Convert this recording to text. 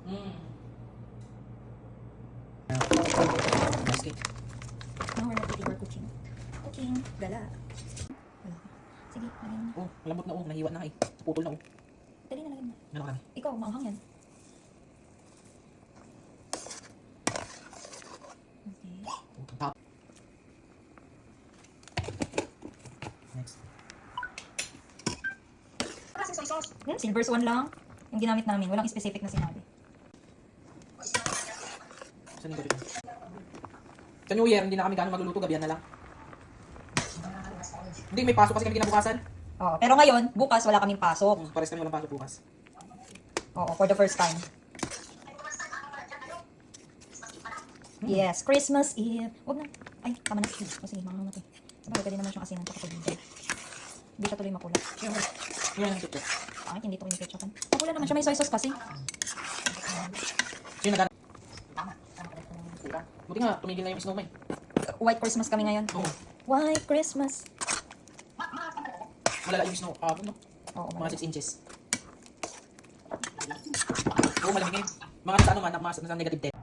Mm. Basket. No, we're not eating, we're cooking. Cooking. Gala. Wala ka. Sige, lagyan mo na. Oh, malambot na oh. Nahiwa na eh. Pupol na oh. Dali na, lagyan mo. Ano ka? Ikaw, maanghang yan. Okay. Top. Next. Yan, silver swan lang. Yung ginamit namin. Walang specific na sinabi. Saan yung gabi ko? Sa New Year, hindi na kami gano'ng magluluto. Gabihan na lang. Hindi, may pasok kasi kami kinabukasan. Oo, pero ngayon, bukas wala kaming pasok. Pares kami walang pasok bukas. Oo, for the first time. Yes, Christmas Eve. Huwag na. Ay, tama na. O sige, mga natin. Sabagay, pwede naman siyang asinan tsaka pagbigan. Hindi siya tuloy makulat. Yan ang ketchup. Ay, hindi to yung ketchup. Makulat naman siya. May soy sauce kasi. Sino nagana? Buti nga, tumigil na yung snowman. White Christmas kami ngayon. Oo. White Christmas. Malala yung snow. No? Oo, Mga 6 inches. Oo, malamig ngayon. Mga sa ano man, mga sa negative 10.